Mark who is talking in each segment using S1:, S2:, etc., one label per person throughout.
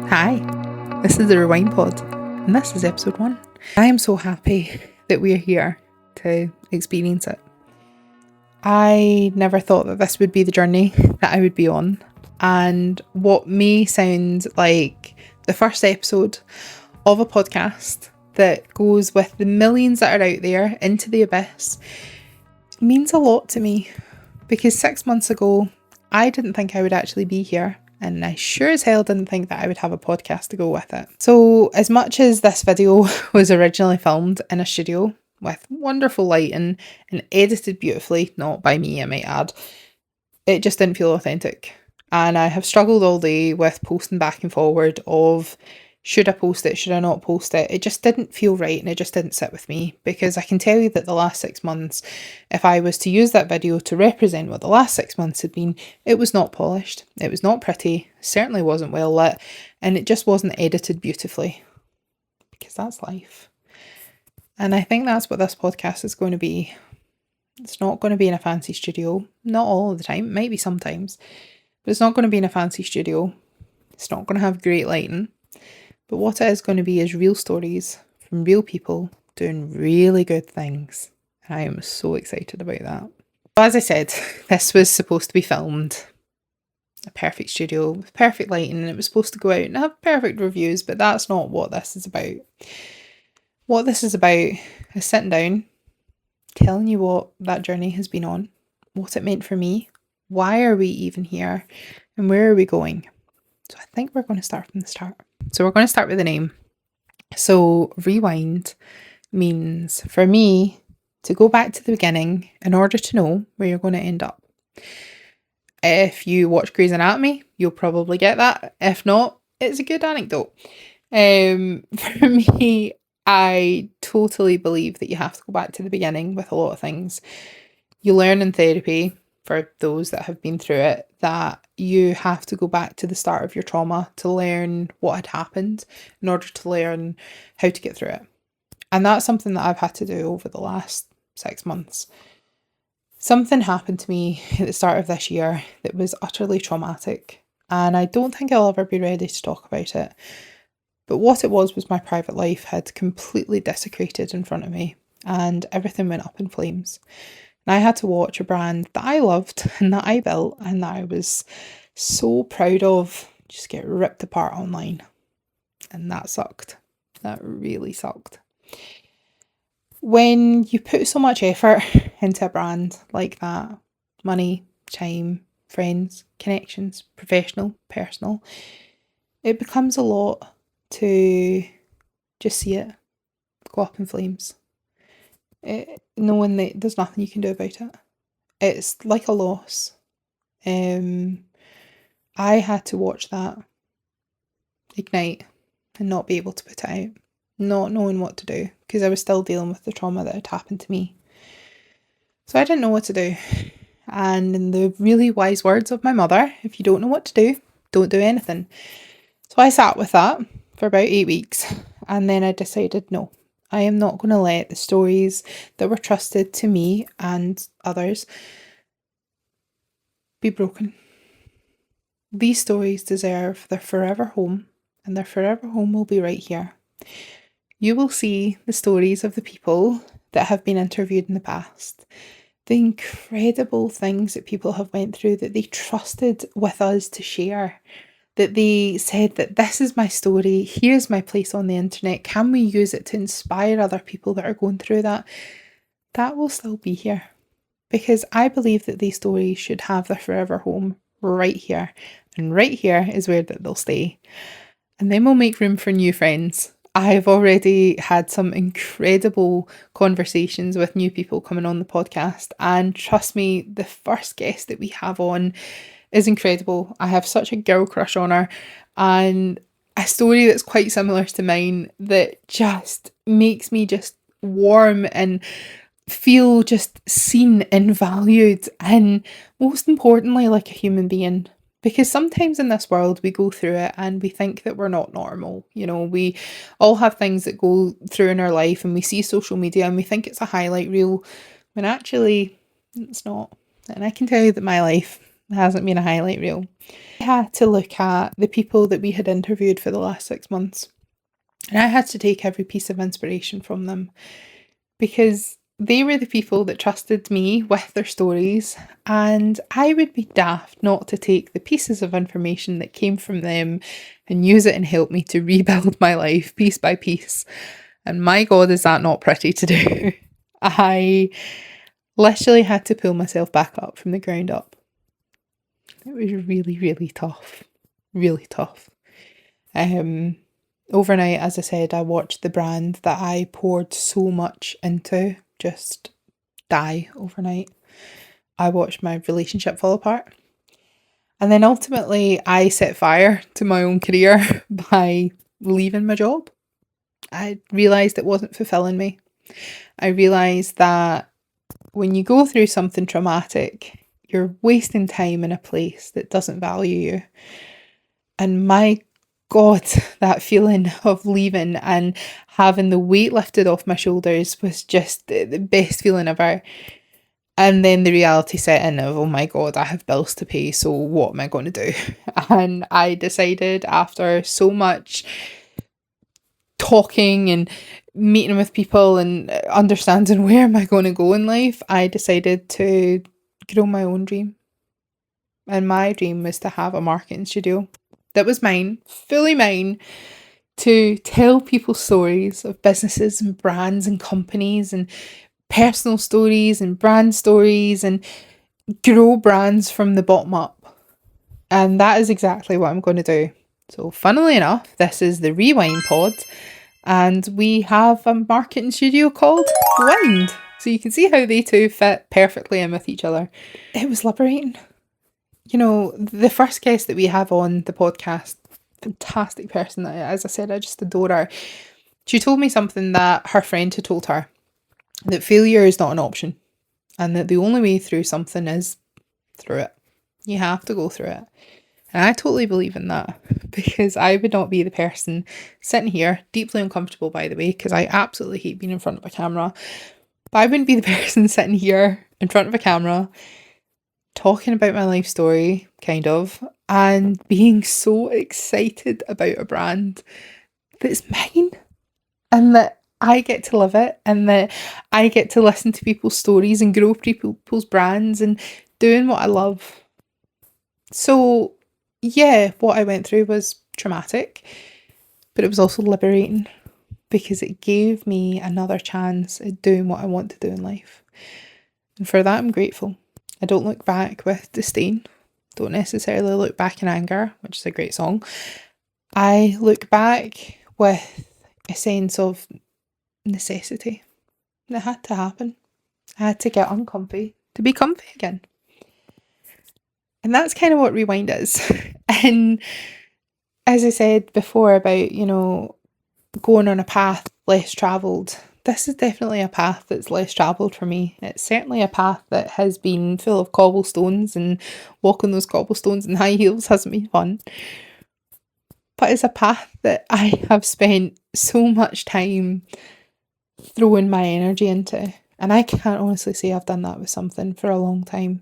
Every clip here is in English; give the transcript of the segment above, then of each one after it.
S1: Hi, this is the WYND Pod, and this is episode 1. I am so happy that we're here to experience it. I never thought that this would be the journey that I would be on, and what may sound like the first episode of a podcast that goes with the millions that are out there into the abyss means a lot to me, because 6 months ago I didn't think I would actually be here. And I sure as hell didn't think that I would have a podcast to go with it. So as much as this video was originally filmed in a studio with wonderful lighting and edited beautifully, not by me I might add, it just didn't feel authentic. And I have struggled all day with posting back and forward of should I post it, should I not post it? It just didn't feel right and it just didn't sit with me, because I can tell you that the last 6 months, if I was to use that video to represent what the last 6 months had been, it was not polished, it was not pretty, certainly wasn't well lit, and it just wasn't edited beautifully, because that's life. And I think that's what this podcast is going to be. It's not going to be in a fancy studio, not all of the time, it might be sometimes, but it's not going to be in a fancy studio. It's not going to have great lighting. But what it is going to be is real stories from real people doing really good things. And I am so excited about that. As I said, this was supposed to be filmed in a perfect studio with perfect lighting, and it was supposed to go out and have perfect reviews, but that's not what this is about. What this is about is sitting down, telling you what that journey has been on, what it meant for me, why are we even here, and where are we going. So I think we're going to start from the start. So we're going to start with the name. So rewind means, for me, to go back to the beginning in order to know where you're going to end up. If you watch Grey's Anatomy, you'll probably get that. If not, it's a good anecdote. For me, I totally believe that you have to go back to the beginning with a lot of things. You learn in therapy, for those that have been through it, that you have to go back to the start of your trauma to learn what had happened in order to learn how to get through it. And that's something that I've had to do over the last 6 months. Something happened to me at the start of this year that was utterly traumatic, and I don't think I'll ever be ready to talk about it. But what it was my private life had completely desecrated in front of me, and everything went up in flames. And I had to watch a brand that I loved and that I built and that I was so proud of just get ripped apart online. And that sucked. That really sucked. When you put so much effort into a brand like that, money, time, friends, connections, professional, personal, it becomes a lot to just see it go up in flames. Knowing that there's nothing you can do about it. It's like a loss. I had to watch that ignite and not be able to put it out, not knowing what to do, because I was still dealing with the trauma that had happened to me. So I didn't know what to do. And in the really wise words of my mother, if you don't know what to do, don't do anything. So I sat with that for about 8 weeks, and then I decided, no, I am not going to let the stories that were trusted to me and others be broken. These stories deserve their forever home, and their forever home will be right here. You will see the stories of the people that have been interviewed in the past, the incredible things that people have went through that they trusted with us to share. That they said that this is my story, here's my place on the internet, can we use it to inspire other people that are going through that? That will still be here, because I believe that these stories should have their forever home right here, and right here is where they'll stay. And then we'll make room for new friends. I've already had some incredible conversations with new people coming on the podcast, and trust me, the first guest that we have on is incredible. I have such a girl crush on her, and a story that's quite similar to mine that just makes me just warm and feel just seen and valued, and most importantly, like a human being. Because sometimes in this world we go through it and we think that we're not normal. You know, we all have things that go through in our life, and we see social media and we think it's a highlight reel, when actually it's not. And I can tell you that my life It hasn't been a highlight reel. I had to look at the people that we had interviewed for the last 6 months. And I had to take every piece of inspiration from them, because they were the people that trusted me with their stories, and I would be daft not to take the pieces of information that came from them and use it and help me to rebuild my life piece by piece. And my God, is that not pretty to do? I literally had to pull myself back up from the ground up. It was really, really tough. Really tough. Overnight, as I said, I watched the brand that I poured so much into just die overnight. I watched my relationship fall apart. And then ultimately, I set fire to my own career by leaving my job. I realised it wasn't fulfilling me. I realised that when you go through something traumatic, you're wasting time in a place that doesn't value you. And my God, that feeling of leaving and having the weight lifted off my shoulders was just the best feeling ever. And then the reality set in of, oh my God, I have bills to pay, so what am I going to do? And I decided, after so much talking and meeting with people and understanding where am I going to go in life, I decided to grow my own dream. And my dream was to have a marketing studio that was mine, fully mine, to tell people stories of businesses and brands and companies and personal stories and brand stories and grow brands from the bottom up. And that is exactly what I'm going to do. So funnily enough, this is the WYND Pod, and we have a marketing studio called WYND. So you can see how they two fit perfectly in with each other. It was liberating. You know, the first guest that we have on the podcast, fantastic person that, as I said, I just adore her. She told me something that her friend had told her, that failure is not an option, and that the only way through something is through it. You have to go through it. And I totally believe in that, because I would not be the person sitting here, deeply uncomfortable by the way, because I absolutely hate being in front of a camera, but I wouldn't be the person sitting here in front of a camera talking about my life story, kind of, and being so excited about a brand that's mine, and that I get to live it, and that I get to listen to people's stories and grow people's brands and doing what I love. So yeah, what I went through was traumatic, but it was also liberating, because it gave me another chance at doing what I want to do in life. And for that, I'm grateful. I don't look back with disdain. Don't necessarily look back in anger, which is a great song. I look back with a sense of necessity. It had to happen. I had to get uncomfy to be comfy again. And that's kind of what Rewind is. And as I said before about, you know, going on a path less travelled, this is definitely a path that's less travelled for me. It's certainly a path that has been full of cobblestones, and walking those cobblestones in high heels hasn't been fun. But it's a path that I have spent so much time throwing my energy into. And I can't honestly say I've done that with something for a long time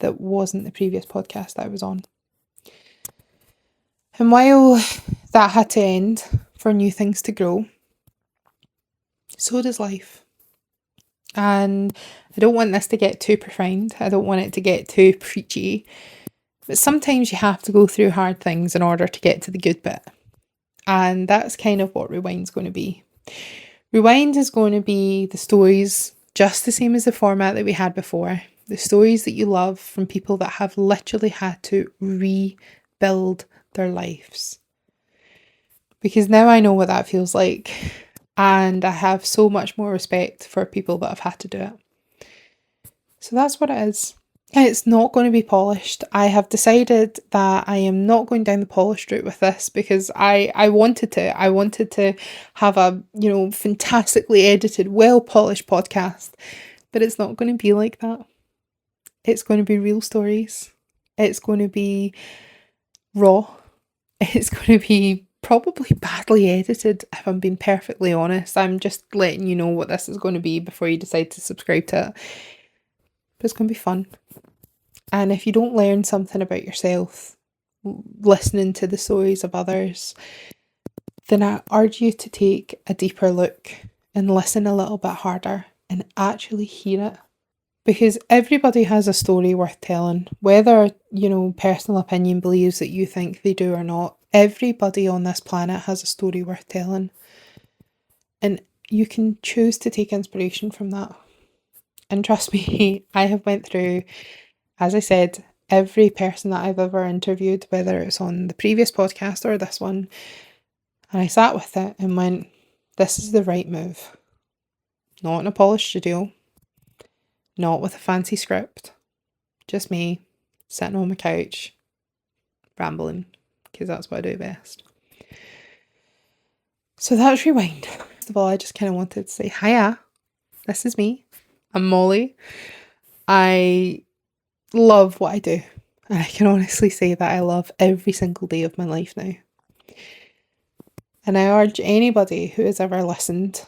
S1: that wasn't the previous podcast I was on. And while that had to end for new things to grow, so does life. And I don't want this to get too profound. I don't want it to get too preachy. But sometimes you have to go through hard things in order to get to the good bit. And that's kind of what Rewind's going to be. Rewind is going to be the stories, just the same as the format that we had before. The stories that you love from people that have literally had to rebuild their lives. Because now I know what that feels like. And I have so much more respect for people that have had to do it. So that's what it is. It's not going to be polished. I have decided that I am not going down the polished route with this, because I wanted to. I wanted to have a, you know, fantastically edited, well polished podcast. But it's not going to be like that. It's going to be real stories. It's going to be raw. It's going to be probably badly edited, if I'm being perfectly honest. I'm just letting you know what this is going to be before you decide to subscribe to it. But it's going to be fun. And if you don't learn something about yourself, listening to the stories of others, then I urge you to take a deeper look and listen a little bit harder and actually hear it. Because everybody has a story worth telling, whether, personal opinion believes that you think they do or not. Everybody on this planet has a story worth telling. And you can choose to take inspiration from that. And trust me, I have went through, as I said, every person that I've ever interviewed, whether it's on the previous podcast or this one, and I sat with it and went, this is the right move. Not in a polished studio, not with a fancy script, just me sitting on my couch, rambling, because that's what I do best. So that's Rewind. First of all, I just kind of wanted to say, hiya, this is me. I'm Molly. I love what I do. And I can honestly say that I love every single day of my life now. And I urge anybody who has ever listened,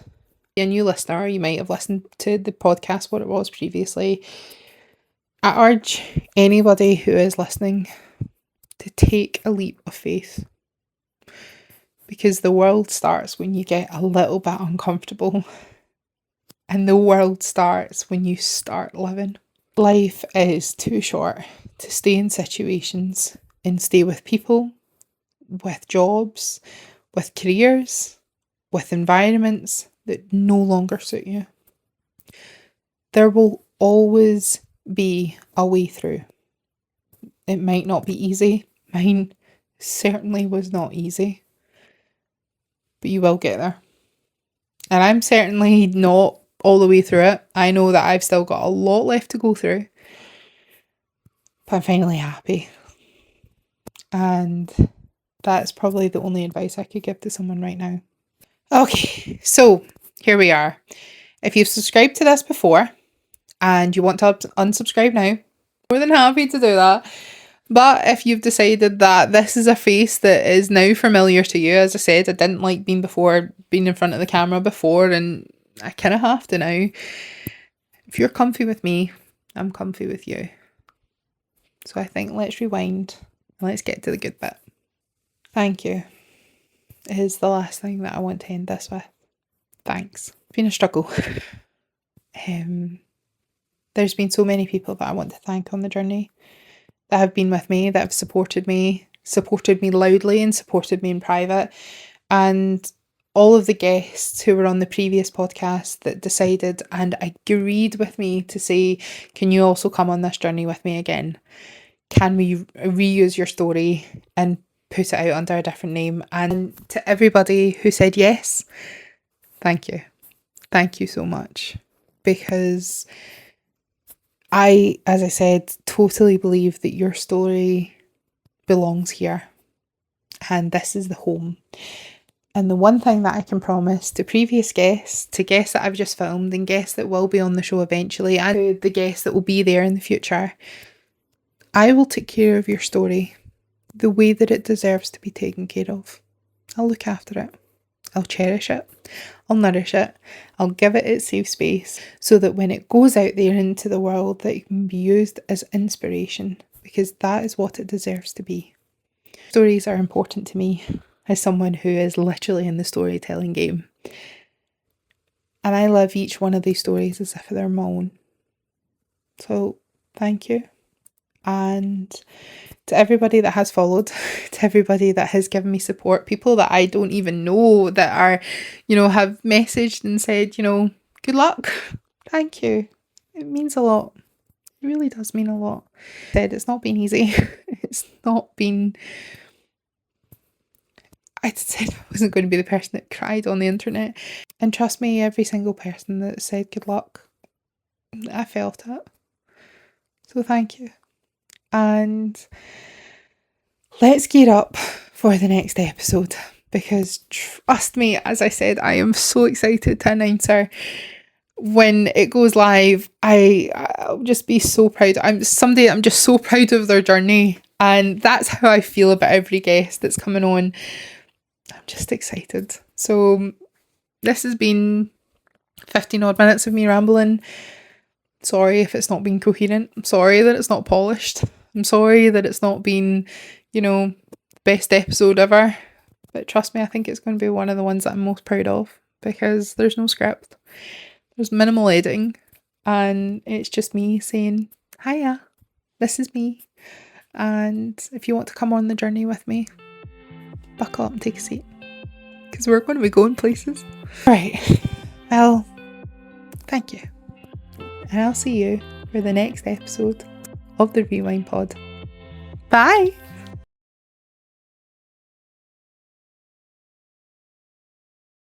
S1: a new listener, you might have listened to the podcast, what it was previously. I urge anybody who is listening to take a leap of faith. Because the world starts when you get a little bit uncomfortable. And the world starts when you start living. Life is too short to stay in situations and stay with people, with jobs, with careers, with environments that no longer suit you. There will always be a way through. It might not be easy. Mine certainly was not easy. But you will get there. And I'm certainly not all the way through it. I know that I've still got a lot left to go through. But I'm finally happy. And that's probably the only advice I could give to someone right now. Okay, so here we are. If you've subscribed to this before and you want to unsubscribe now, more than happy to do that. But if you've decided that this is a face that is now familiar to you, as I said, I didn't like being in front of the camera before, and I kind of have to now. If you're comfy with me, I'm comfy with you. So I think let's rewind and let's get to the good bit. Thank you is the last thing that I want to end this with. Thanks. It's been a struggle. There's been so many people that I want to thank on the journey that have been with me, that have supported me loudly and supported me in private. And all of the guests who were on the previous podcast that decided and agreed with me to say, can you also come on this journey with me again? Can we reuse your story and put it out under a different name? And to everybody who said yes, thank you. Thank you so much. Because I, as I said, totally believe that your story belongs here. And this is the home. And the one thing that I can promise to previous guests, to guests that I've just filmed and guests that will be on the show eventually, and to the guests that will be there in the future, I will take care of your story the way that it deserves to be taken care of. I'll look after it. I'll cherish it. I'll nourish it. I'll give it its safe space so that when it goes out there into the world, that it can be used as inspiration, because that is what it deserves to be. Stories are important to me as someone who is literally in the storytelling game. And I live each one of these stories as if they're my own. So thank you. And to everybody that has followed, to everybody that has given me support, people that I don't even know that are, have messaged and said, good luck. Thank you. It means a lot. It really does mean a lot. It's not been easy. It's not been... I said I wasn't going to be the person that cried on the internet. And trust me, every single person that said good luck, I felt it. So thank you. And let's gear up for the next episode, because trust me, as I said, I am so excited to announce her when it goes live. I'll just be so proud. I'm just so proud of their journey, and that's how I feel about every guest that's coming on. I'm just excited. So this has been 15 odd minutes of me rambling. sorry if it's not been coherent. I'm sorry that it's not polished. I'm sorry that it's not been, best episode ever. But trust me, I think it's going to be one of the ones that I'm most proud of because there's no script. There's minimal editing. And it's just me saying, hiya, this is me. And if you want to come on the journey with me, buckle up and take a seat. Because we're going to be going places. Right. Well, thank you. And I'll see you for the next episode of the WYND Pod. Bye!